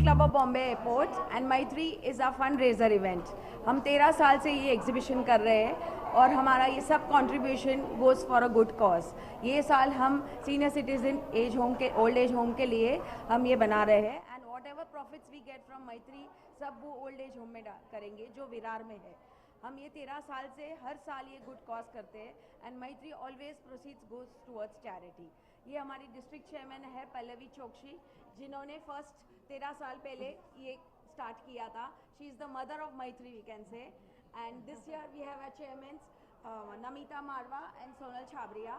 Club of Bombay Airport and Maitri is our fundraiser event. हम 13 साल से ये एग्जीबिशन कर रहे हैं और हमारा ये सब contribution goes for a good cause. ये साल हम सीनियर सिटीजन एज होम के ओल्ड एज होम के लिए हम ये बना रहे हैं and whatever profits we get from Maitri सब वो ओल्ड एज होम में करेंगे जो विरार में है. हम ये 13 साल से हर साल ये गुड कॉज करते हैं एंड मैत्री always proceeds goes towards charity. ये हमारी डिस्ट्रिक्ट चेयरमैन है पल्लवी चोकसी जिन्होंने फर्स्ट 13 साल पहले ये स्टार्ट किया था. She is the mother of Maitri we can say. And this year we have our chairmen Namita Marwa and Sonal Chhabria.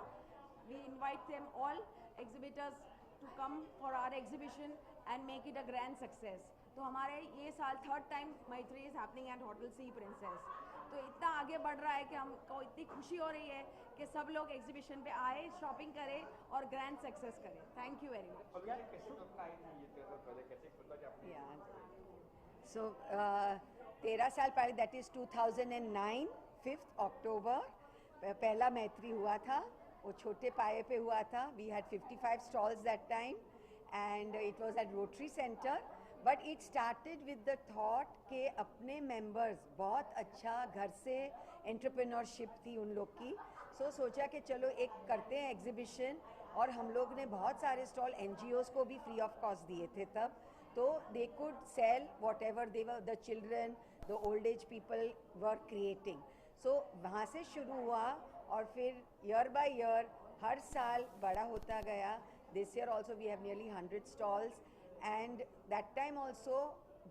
We invite them all exhibitors to come for our exhibition and make it a grand success. तो हमारे ये साल third time Maitri is happening at Hotel Sea Princess. तो इतना आगे बढ़ रहा है कि हमको इतनी खुशी हो रही है कि सब लोग एग्जीबिशन पे आए, शॉपिंग करें और ग्रैंड सक्सेस करें. Thank you very much. So 13 साल पहले दैट इज़ 2009 5 अक्टूबर पहला मैत्री हुआ था. वो छोटे पाए पे हुआ था. We had 55 stalls that time and it was at Rotary Centre. But it started with the thought के अपने मेंबर्स बहुत अच्छा घर से एंटरप्रेन्योरशिप थी उन लोग की. सो सोचा कि चलो एक करते हैं एग्जीबिशन. और हम लोग ने बहुत सारे स्टॉल NGOs को भी फ्री ऑफ कॉस्ट दिए थे तब. तो they could sell whatever they were the children the old age people were creating. So वहाँ से शुरू हुआ और फिर ईयर बाय ईयर हर साल बड़ा होता गया. This year also we have nearly 100 stalls and that time also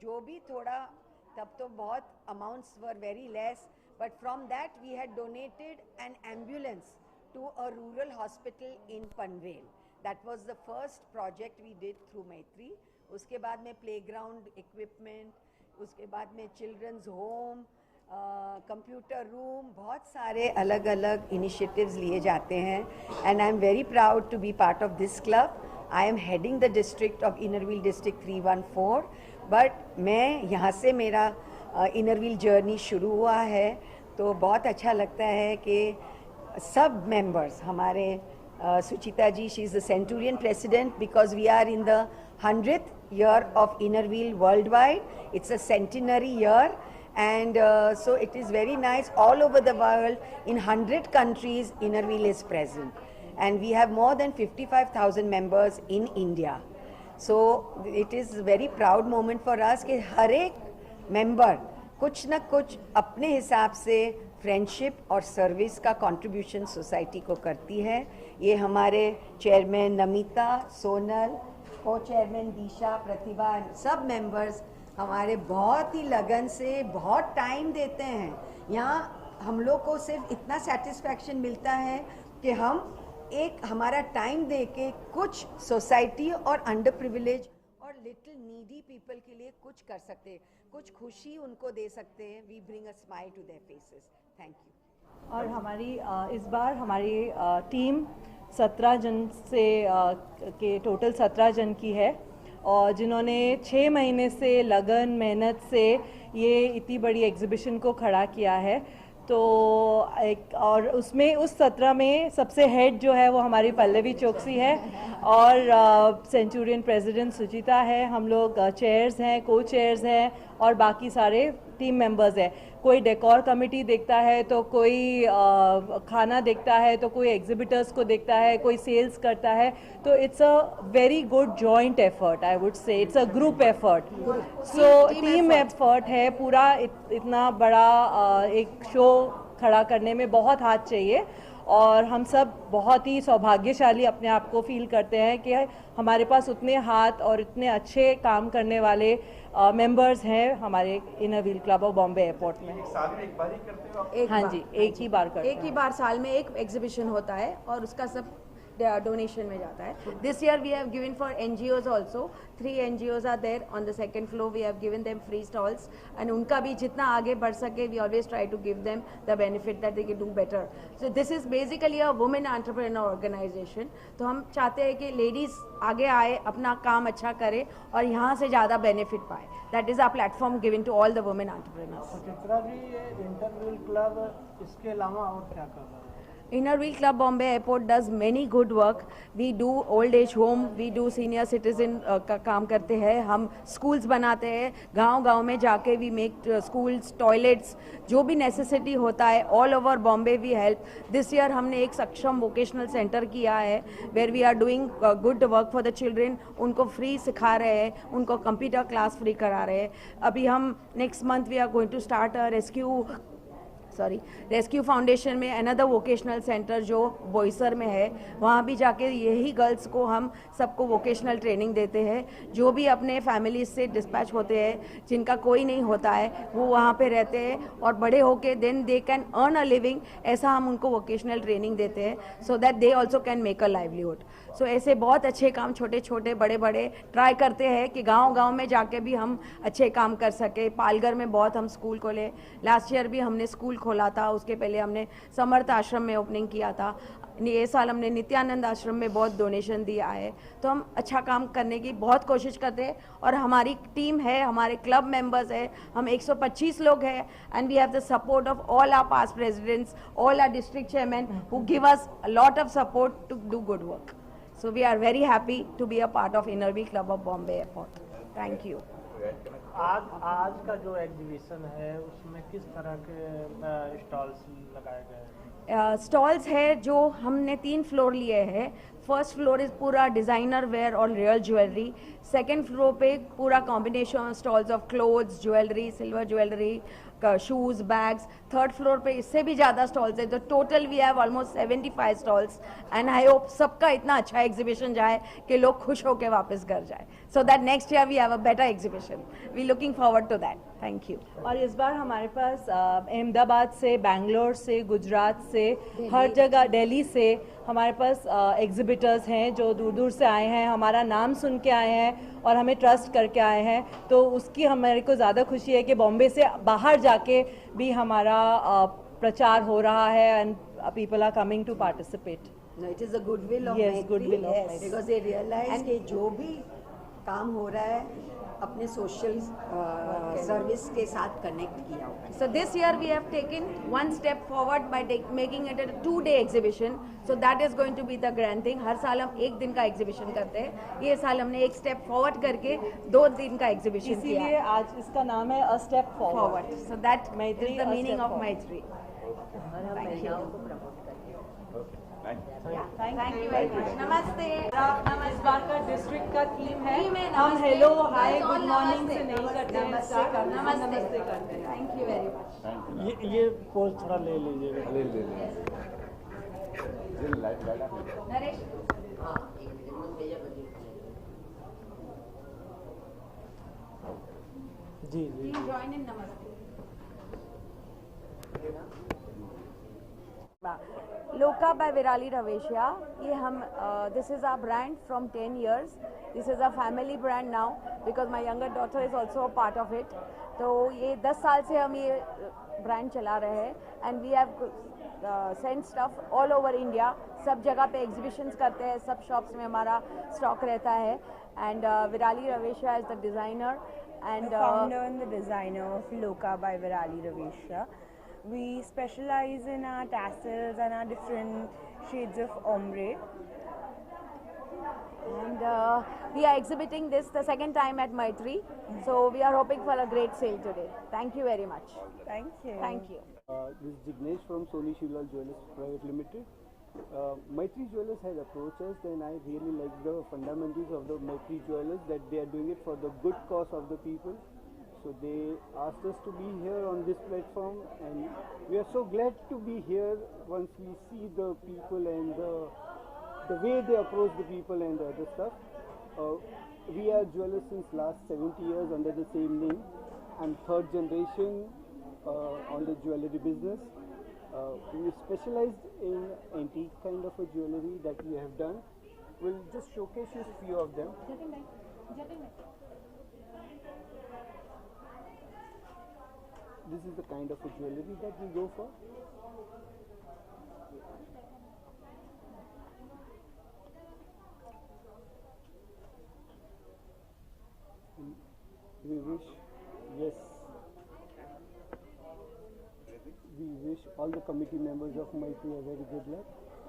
जो भी थोड़ा तब तो बहुत amounts were very less. But from that we had donated an ambulance to a rural hospital in Panvel. That was the first project we did through Maitri. उसके बाद में playground equipment, उसके बाद में children's home, computer room, बहुत सारे अलग अलग initiatives लिए जाते हैं. And I am very proud to be part of this club. I am heading the district of Innerville District 314. But मैं यहाँ से मेरा इनरव्हील जर्नी शुरू हुआ है. तो बहुत अच्छा लगता है कि सब मेंबर्स हमारे Suchita ji she is the centurion president because we are in the 100th year of Innerville worldwide. It's a centenary year and so it is very nice. All over the world in 100 countries Innerville is present and we have more than 55,000 members in India. So it is a very proud moment for us कि हर एक member कुछ न कुछ अपने हिसाब से friendship और service का कंट्रीब्यूशन सोसाइटी को करती है। ये हमारे चेयरमैन नमिता, सोनल, को चेयरमैन दिशा, प्रतिभा, सब मेंबर्स हमारे बहुत ही लगन से बहुत टाइम देते हैं। यहाँ हम लोग को सिर्फ इतना सेटिस्फैक्शन मिलता है कि हम एक हमारा टाइम दे के कुछ सोसाइटी और अंडर प्रिविलेज और लिटिल नीडी पीपल के लिए कुछ कर सकते हैं, कुछ खुशी उनको दे सकते हैं। We bring a smile to their faces. Thank you. और हमारी इस बार हमारी टीम 17 जन से के टोटल 17 जन की है, और जिन्होंने 6 महीने से लगन मेहनत से ये इतनी बड़ी एग्जीबिशन को खड़ा किया है। तो एक और उसमें उस 17 में सबसे हेड जो है वो हमारी पल्लवी चौकसी है, और सेंचुरियन प्रेसिडेंट सुचिता है। हम लोग चेयर्स हैं, को चेयर्स हैं, और बाकी सारे टीम मेंबर्स हैं। कोई डेकोर कमेटी देखता है, तो कोई खाना देखता है, तो कोई एग्जिबिटर्स को देखता है, कोई सेल्स करता है। तो it's a very good joint effort, I would say it's a group effort. So team effort है पूरा। इतना बड़ा एक शो खड़ा करने में बहुत हाथ चाहिए, और हम सब बहुत ही सौभाग्यशाली अपने आप को फील करते हैं कि हमारे पास उतने हाथ और इतने अच्छे काम करने वाले मेंबर्स हैं हमारे inner wheel club of Bombay airport में। साल में एक बार ही करते हो आप? हाँ जी, एक ही बार करते हैं। एक ही बार साल में एक एग्जीबिशन होता है, और उसका सब डोनेशन में जाता है। This year we have given for NGOs also. 3 NGOs are there on the second floor. We have given them free stalls, and उनका भी जितना आगे बढ़ सके we always try to give them the benefit that they can do better. So this is basically a women entrepreneur organisation. तो हम चाहते हैं कि लेडीज आगे आए, अपना काम अच्छा करे और यहाँ से ज़्यादा बेनिफिट पाए। That is our platform given to all the women entrepreneurs. Chitra ji, ये इंटर व्हील क्लब इसके अलावा और क्या कर रहा है? Inner Wheel Club Bombay Airport does many good work. We do old age home, we do senior citizen का काम करते हैं। हम schools बनाते हैं, गांव-गांव में जाके we make schools, toilets, जो भी necessity होता है all over Bombay we help. This year हमने एक सक्षम vocational center किया है where we are doing good work for the children. उनको free सिखा रहे हैं, उनको computer class free करा रहे हैं। अभी हम next month we are going to start a rescue foundation में अनदर वोकेशनल सेंटर जो बोईसर में है। वहाँ भी जाके यही गर्ल्स को हम सबको वोकेशनल ट्रेनिंग देते हैं। जो भी अपने फैमिली से डिस्पैच होते हैं, जिनका कोई नहीं होता है, वो वहाँ पे रहते हैं और बड़े होके then they can earn a living. ऐसा हम उनको वोकेशनल ट्रेनिंग देते हैं so that they also can make a livelihood. So ऐसे बहुत अच्छे काम छोटे छोटे बड़े बड़े ट्राई करते हैं कि गांव-गांव में जाके भी हम अच्छे काम कर सके। पालघर में बहुत हम स्कूल खोले। लास्ट ईयर भी हमने स्कूल खोला था, उसके पहले हमने समर्थ आश्रम में ओपनिंग किया था। ये साल हमने नित्यानंद आश्रम में बहुत डोनेशन दिया है। तो हम अच्छा काम करने की बहुत कोशिश करते हैं, और हमारी टीम है, हमारे क्लब मेंबर्स है, हम 125 लोग हैं, and we have the support of all our past presidents, all our district chairman who give us a lot of support to do good work. So we are very happy to be a part of Inner Wheel Club of Bombay Airport. Thank you. आज का जो exhibition है उसमें किस तरह के stalls लगाए गए हैं? स्टॉल्स है जो हमने 3 फ्लोर लिए हैं। फर्स्ट फ्लोर इज पूरा डिज़ाइनर वेयर और रियल ज्वेलरी। सेकेंड फ्लोर पे पूरा combination stalls of clothes, jewellery, silver jewellery, shoes, bags. Third floor पे इससे भी ज़्यादा स्टॉल्स है। तो total we have almost 75 stalls, and I hope सबका इतना अच्छा एग्जीबिशन जाए कि लोग खुश होकर वापस घर जाए, so that next year we have a better exhibition. We looking forward to that. Thank you. और इस बार हमारे पास अहमदाबाद से, बेंगलोर से, गुजरात से, हर जगह, दिल्ली से हमारे पास एग्जिबिटर्स हैं जो दूर दूर से आए हैं, हमारा नाम सुन के आए हैं और हमें ट्रस्ट करके आए हैं। तो उसकी हमारे को ज़्यादा खुशी है कि बॉम्बे से बाहर जाके भी हमारा प्रचार हो रहा है, and people are coming to participate. No, it is a goodwill of Yes, Maitri, goodwill of yes, Maitri. because they realize कि जो भी काम हो रहा है अपने सोशल सर्विस के साथ कनेक्ट किया हुआ है। So this year we have taken one step forward by making it a 2-day exhibition. So that is going to be the grand thing. हर साल हम 1 दिन का एग्जीबिशन करते हैं। ये साल हमने एक स्टेप फॉरवर्ड करके 2 दिन का एग्जीबिशन किया। इसीलिए आज इसका नाम है a step forward. So that Maitri, is the a meaning step of forward. Maitri. Thank you. Thank you very much. नमस्ते। इस बार का डिस्ट्रिक्ट का थीम है, थीम है हम नमस्ते। Hello hi All good morning नमस्ते। से नहीं करते हैं, नमस्ते start करते हैं। नमस्ते करते हैं। Thank you very much. ये पोज थोड़ा ले लीजिएगा। नरेश जी जी जॉइन इन नमस्ते। Loka by Virali Raveshya. ये हम this is our brand from 10 years. This is a family brand now because my younger daughter is also a part of it. तो ये 10 साल से हम ये ब्रांड चला रहे हैं and we have sent stuff all over India. सब जगह पे एग्जीबिशंस करते हैं, सब शॉप्स में हमारा स्टॉक रहता है and Virali Raveshya is the designer and the founder and the designer of Loka by Virali Raveshya. We specialize in our tassels and our different shades of ombre. And we are exhibiting this the second time at Maitri. So we are hoping for a great sale today. Thank you very much. Thank you. Thank you. This is Jignesh from Sony Shivlal Jewellers Private Limited. Maitri Jewellers has approached us, and I really like the fundamentals of the Maitri Jewellers, that they are doing it for the good cause of the people. So they asked us to be here on this platform, and we are so glad to be here once we see the people and the way they approach the people and the other stuff. We are jewelers since last 70 years under the same name. I'm third generation on the jewelry business. We specialized in antique kind of a jewelry that we have done. We'll just showcase you a few of them. This is the kind of a jewelry that we go for. We wish, yes, we wish all the committee members of Maitri a very good luck.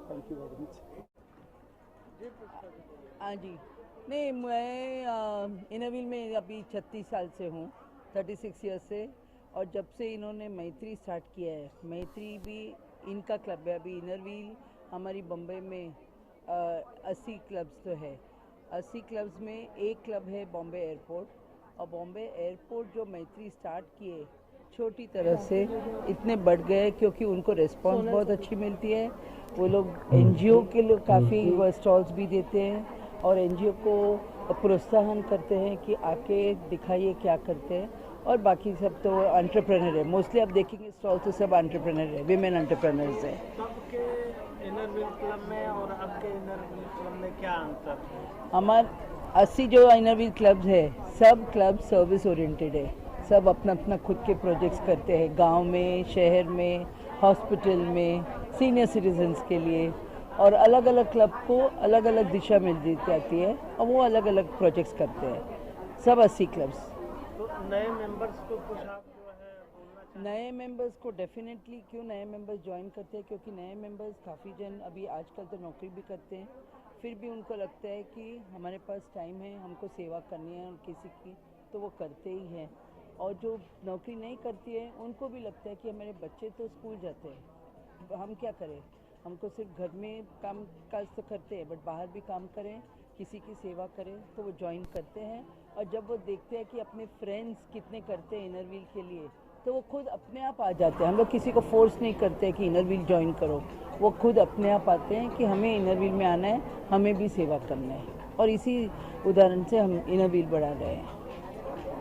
Thank you very much. हाँ जी, नहीं मैं Inner Wheel में अभी 36 साल से हूँ, 36 year से। और जब से इन्होंने मैत्री स्टार्ट किया है, मैत्री भी इनका क्लब है। अभी इनरव्हील हमारी बम्बई में 80 क्लब्स तो है। 80 क्लब्स में एक क्लब है बॉम्बे एयरपोर्ट, और बॉम्बे एयरपोर्ट जो मैत्री स्टार्ट किए छोटी तरह से इतने बढ़ गए क्योंकि उनको रिस्पांस बहुत अच्छी मिलती है। वो लोग एनजीओ के लिए काफ़ी स्टॉल्स भी देते हैं और एनजीओ को प्रोत्साहन करते हैं कि आके दिखाइए क्या करते हैं। और बाकी सब तो एंटरप्रेनर है, मोस्टली आप देखेंगे स्टॉल तो सब एंटरप्रेनर है, विमेन एंटरप्रेनर्स है। आपके इनरव्हील क्लब में और आपके इनरव्हील क्लब में क्या अंतर है? हमारे 80 जो इनरव्हील क्लब्स है, सब क्लब सर्विस ओरिएंटेड है। सब अपना अपना खुद के प्रोजेक्ट्स करते हैं, गांव में, शहर में, हॉस्पिटल में, सीनियर सिटीजन्स के लिए। और अलग अलग क्लब को अलग अलग दिशा मिल जाती है और वो अलग अलग प्रोजेक्ट्स करते हैं, सब 80 क्लब्स। तो नए मेंबर्स को कुछ आप जो है बोलना चाहिए? नए मेंबर्स को डेफिनेटली क्यों नए मेंबर्स ज्वाइन करते हैं, क्योंकि नए मेंबर्स काफ़ी जन अभी आजकल तो नौकरी भी करते हैं, फिर भी उनको लगता है कि हमारे पास टाइम है, हमको सेवा करनी है और किसी की, तो वो करते ही हैं। और जो नौकरी नहीं करती है उनको भी लगता है कि हमारे बच्चे तो स्कूल जाते हैं, हम क्या करें, हमको सिर्फ घर में काम काज तो करते हैं बट बाहर भी काम करें, किसी की सेवा करें, तो वो ज्वाइन करते हैं। और जब वो देखते हैं कि अपने फ्रेंड्स कितने करते हैं इनरव्हील के लिए, तो वो खुद अपने आप आ जाते हैं। हम लोग किसी को फोर्स नहीं करते कि इनरव्हील ज्वाइन करो, वो खुद अपने आप आते हैं कि हमें इनरव्हील में आना है, हमें भी सेवा करना है। और इसी उदाहरण से हम इनरव्हील बढ़ा रहे हैं।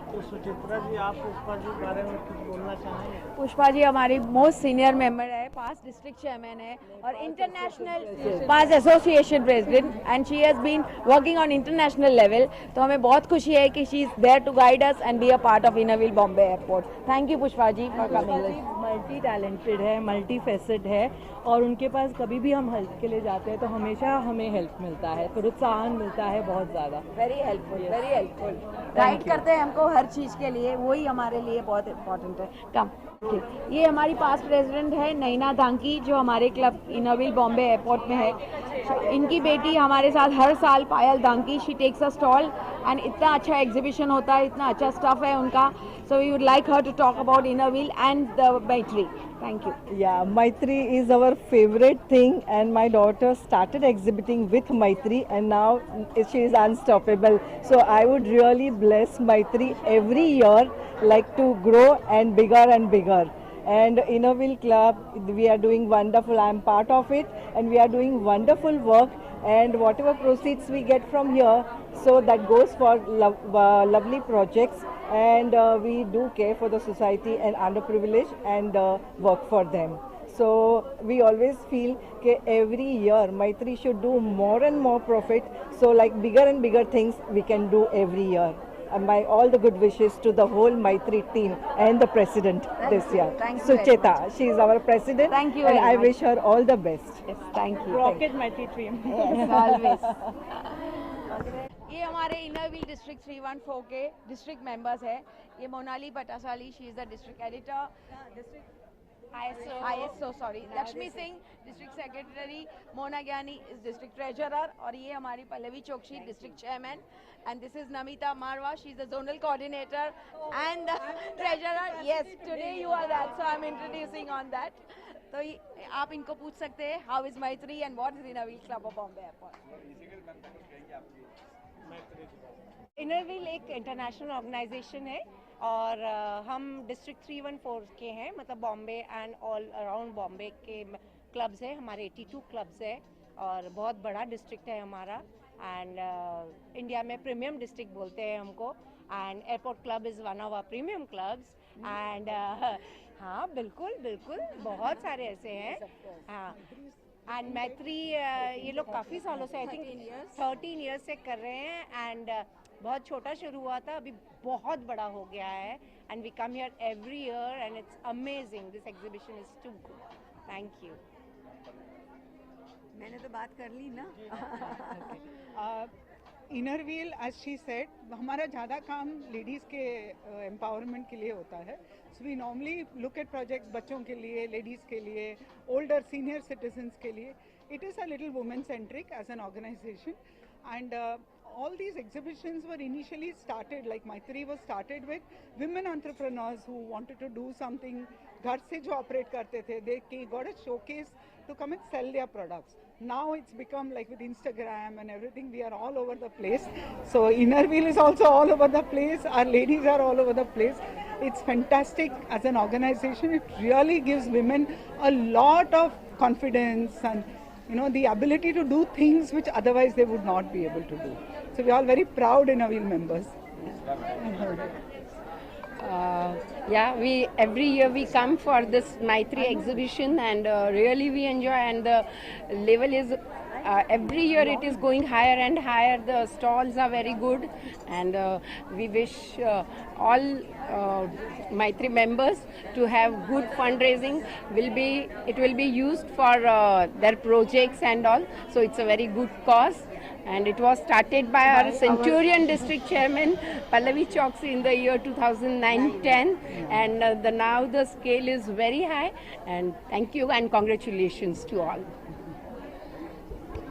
तो सुचित्रा जी, आप पुष्पा जी के बारे में कुछ बोलना चाहेंगे? पुष्पा जी हमारी मोस्ट सीनियर मेंबर है, पास्ट डिस्ट्रिक्ट चेयरमैन है और international past association president, and she has been working on international level. तो हमें बहुत खुशी है कि she is there to guide us and be a part of Inner Wheel Bombay airport. Thank you Pushpa ji for coming. Multi talented है, multi faced है, और उनके पास कभी भी हम हेल्प के लिए जाते हैं तो हमेशा हमें हेल्प मिलता है, प्रोत्साहन मिलता है बहुत ज़्यादा। Very helpful, very helpful. Guide करते हैं हमको हर चीज़ के लिए, वही हमारे लिए बहुत इम्पोर्टेंट है। कम ठीक, ये हमारी पास्ट प्रेसिडेंट है नैना धांकी, जो हमारे क्लब इनरव्हील बॉम्बे एयरपोर्ट में है। इनकी बेटी हमारे साथ हर साल, Payal Dhanki, she takes a stall and इतना अच्छा एग्जीबिशन होता है, इतना अच्छा स्टफ है उनका। So we would like her to talk about Inner Wheel and the Maitri. Thank you. Yeah, Maitri is our favorite thing, and my daughter started exhibiting with Maitri, and now she is unstoppable. So I would really bless Maitri every year, like to grow and bigger. And Innerville Club, we are doing wonderful. I am part of it, and we are doing wonderful work. And whatever proceeds we get from here, so that goes for lovely projects. And we do care for the society and underprivileged and work for them. So we always feel that every year Maitri should do more and more profit. So like bigger and bigger things we can do every year. And my all the good wishes to the whole Maitri team and the president this year. Thank you very Sucheta, she is our president. Thank you and very I much. wish her all the best. Yes, thank you. Rocket Maitri team. Yes, always. ये हमारे inner wheel district 314 के district members है. ये Monali Patasali, she is the district editor, ISO sorry, Lakshmi Singh district secretary, Mona Gyani is district treasurer, और ये हमारी Pallavi Chauksi district chairman, and this is Namita Marwa, she is the zonal coordinator and treasurer. Yes, today you are that, so I am introducing on that. तो आप इनको पूछ सकते हैं how is Maitri and what is inner wheel club of Bombay airport. Inner wheel एक international organisation है और हम डिस्ट्रिक्ट 314 के हैं, मतलब Bombay and all around Bombay के क्लब्स हैं. हमारे 82 क्लब्स है और बहुत बड़ा डिस्ट्रिक्ट है हमारा. एंड इंडिया में प्रीमियम डिस्ट्रिक्ट बोलते हैं हमको. And airport club is one of our premium clubs. And हाँ, बिल्कुल बहुत सारे ऐसे हैं. हाँ, एंड मैत्री ये लोग काफ़ी सालों से, आई थिंक 13 ईयर्स से कर रहे हैं. एंड बहुत छोटा शुरू हुआ था, अभी बहुत बड़ा हो गया है. And we come here every year and it's amazing. This exhibition is too good. Thank you. मैंने तो बात कर ली ना. Inner Wheel, as she said, हमारा ज़्यादा काम लेडीज़ के एम्पावरमेंट के लिए होता है. So we normally look at projects बच्चों के लिए, लेडीज़ के लिए, ओल्डर सीनियर सिटीजन्स के लिए. It is a little women centric as an organisation. And all these exhibitions were initially started, like Maitri was started with women entrepreneurs who wanted to do something. घर से जो operate करते थे, they got a showcase to come and sell their products. Now it's become like with Instagram and everything, we are all over the place. So Inner Wheel is also all over the place. Our ladies are all over the place. It's fantastic as an organization. It really gives women a lot of confidence and, you know, the ability to do things which otherwise they would not be able to do. So we are all very proud Inner Wheel members. Yeah, we every year we come for this Maitri exhibition, and really we enjoy, and the level is every year it is going higher and higher. The stalls are very good, and we wish all Maitri members to have good fundraising. It will be used for their projects and all, so it's a very good cause. And it was started by our Centurion district chairman Pallavi Chowksi in the year 2009-10, and now the scale is very high. And thank you and congratulations to all.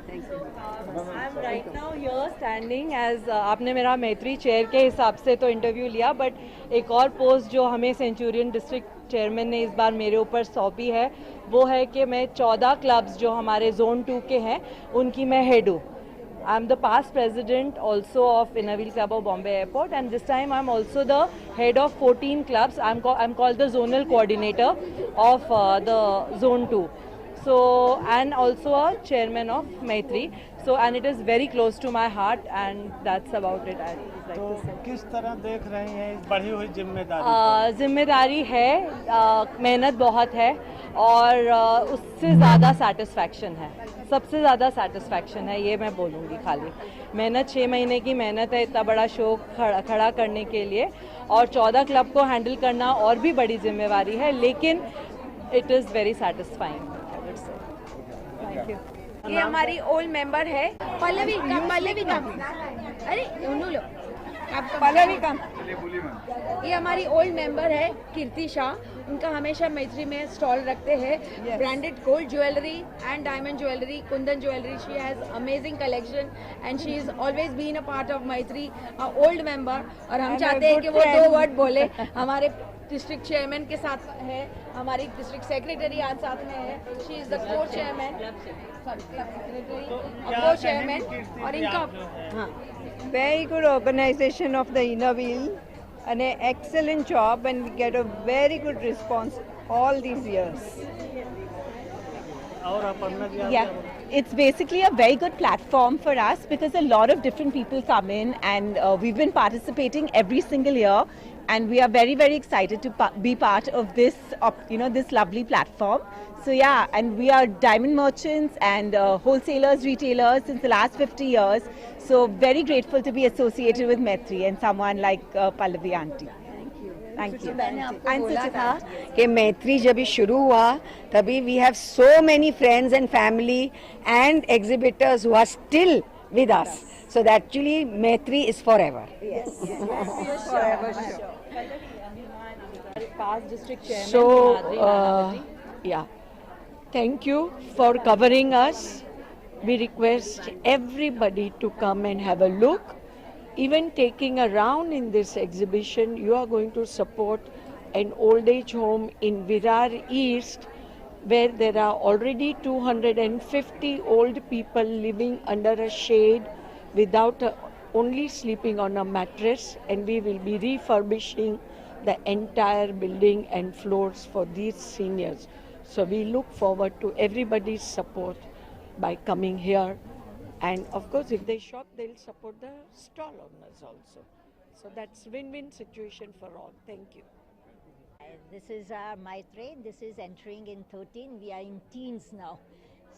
I am right now here standing as आपने मेरा मैत्री chair के हिसाब से तो interview लिया, but एक और पोस्ट जो हमें सेंचुरियन डिस्ट्रिक्ट चेयरमैन ने इस बार मेरे ऊपर सौंपी है, वो है कि मैं 14 क्लब्स जो हमारे जोन 2 के हैं उनकी मैं हेड हूँ. I'm the past president also of Inner Wheel Club of Bombay Airport, and this time I'm also the head of 14 clubs. I'm called the zonal coordinator of the zone 2. So, and also a chairman of Maitri. So, and it is very close to my heart, and that's about it. I would like to say. किस तरह देख रहे हैं इस बढ़ी हुई जिम्मेदारी? जिम्मेदारी है, मेहनत बहुत है, और उससे ज़्यादा सेटिस्फैक्शन है. सबसे ज़्यादा सेटिस्फैक्शन है, ये मैं बोलूँगी. खाली मेहनत, 6 महीने की मेहनत है इतना बड़ा शो खड़ा करने के लिए, और 14 क्लब को हैंडल करना और भी बड़ी जिम्मेवारी है, लेकिन it is very satisfying. Thank you. ये हमारी ओल्ड मेंबर है पल्लवी कम. अरे उन्हों लो पल्लवी कम. ये हमारी ओल्ड मेंबर है कीर्ति शाह. उनका हमेशा मैत्री में स्टॉल रखते हैं. Branded gold jewellery and diamond jewellery, kundan jewellery. She has amazing collection and she is always been a part of Maitri, old member. और हम चाहते हैं कि वो 2 वर्ड बोले. हमारे डिस्ट्रिक्ट चेयरमैन के साथ है, हमारी डिस्ट्रिक्ट सेक्रेटरी आज साथ में है, शी इज़ द को चेयरमैन, सॉरी क्लब सेक्रेटरी और को चेयरमैन। और इनका हाँ, very good organization of the Inner Wheel and an excellent job, and we get a very good response all these years. Yeah, it's basically a very good platform for us because a lot of different people come in, and we've been participating every single year, and we are very, very excited to be part of this, this lovely platform. So yeah, and we are diamond merchants and wholesalers, retailers since the last 50 years. So very grateful to be associated with Maitri and someone like Pallavi Aunty. Thank you. मैंने आपको बोला था कि मैत्री जब शुरू हुआ तभी we have so many friends and family and exhibitors who are still with us. So that actually Maitri is forever. Yes. Forever sure. Past district chairman. So yeah, thank you for covering us. We request everybody to come and have a look. Even taking a round in this exhibition, you are going to support an old age home in Virar East, where there are already 250 old people living under a shade without only sleeping on a mattress, and we will be refurbishing the entire building and floors for these seniors. So we look forward to everybody's support by coming here. And of course, if they shop, they'll support the stall owners also. So that's win-win situation for all. Thank you. This is our Maitri. This is entering in 13. We are in teens now.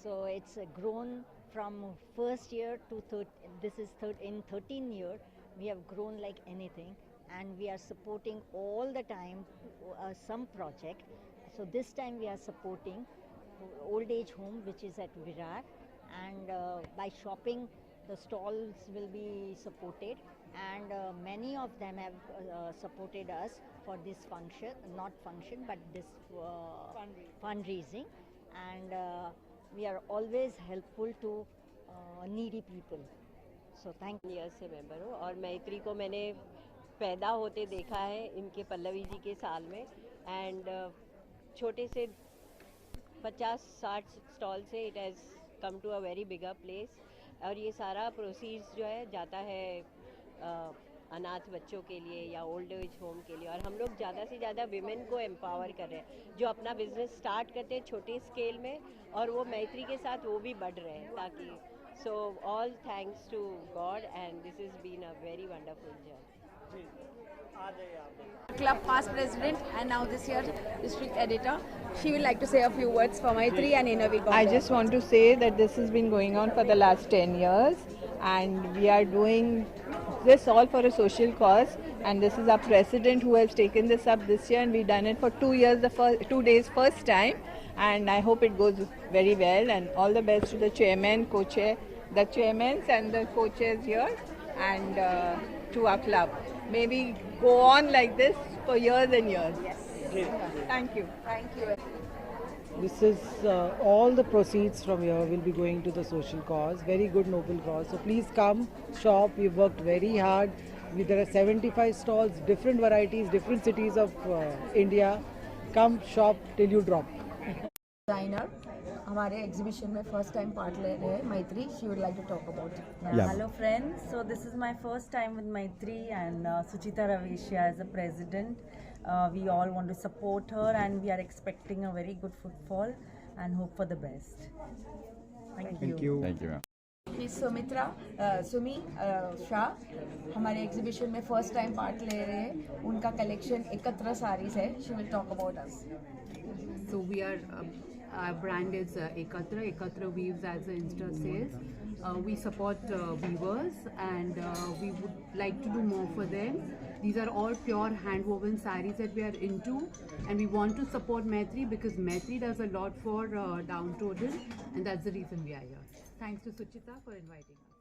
So it's grown from first year to this is in 13 year. We have grown like anything, and we are supporting all the time some project. So this time we are supporting old age home, which is at Virar. And by shopping, the stalls will be supported, and many of them have supported us for this function, not function, but this fundraising, and we are always helpful to needy people. So thank you. years से member हूँ और मैत्री को मैंने पैदा होते देखा है इनके पल्लवी जी के साल में, एंड छोटे से 50-60 स्टॉल से it has come to a very bigger place, और ये सारा प्रोसीड्स जो है जाता है अनाथ बच्चों के लिए या ओल्ड एज होम के लिए, और हम लोग ज़्यादा से ज़्यादा विमेन को एम्पावर कर रहे हैं जो अपना बिजनेस स्टार्ट करते हैं छोटे स्केल में, और वो मैत्री के साथ वो भी बढ़ रहे हैं ताकि so all thanks to God, and this is been a very wonderful journey. Club past president and now this year district editor. She would like to say a few words for Maitri and Inner Wheel. I just want to say that this has been going on for the last 10 years, and we are doing this all for a social cause, and this is our president who has taken this up this year, and we've done it for 2 years, the first 2 days first time, and I hope it goes very well, and all the best to the chairman, co-chair, the chairmans and the co-chairs here, and to our club. Maybe go on like this for years and years. Yes. Thank you. Thank you. This is all the proceeds from here will be going to the social cause, very good noble cause. So please come, shop. We've worked very hard. There are 75 stalls, different varieties, different cities of India. Come, shop till you drop. Designer, हमारे exhibition में first time part ले रहे हैं Maitri. She would like to talk about it. Hello friends, so this is my first time with Maitri and Suchita Raveshya as a president. We all want to support her and we are expecting a very good footfall and hope for the best. Thank you. Thank you. Sumi Shah हमारे exhibition में first time part ले रहे हैं. उनका collection एकत्र साड़ीज है. She will talk about us. So we are, our brand is Ekatra. Ekatra weaves as an Insta sales. We support weavers and we would like to do more for them. These are all pure hand woven sarees that we are into, and we want to support Maitri because Maitri does a lot for downtrodden, and that's the reason we are here. Thanks to Suchita for inviting us.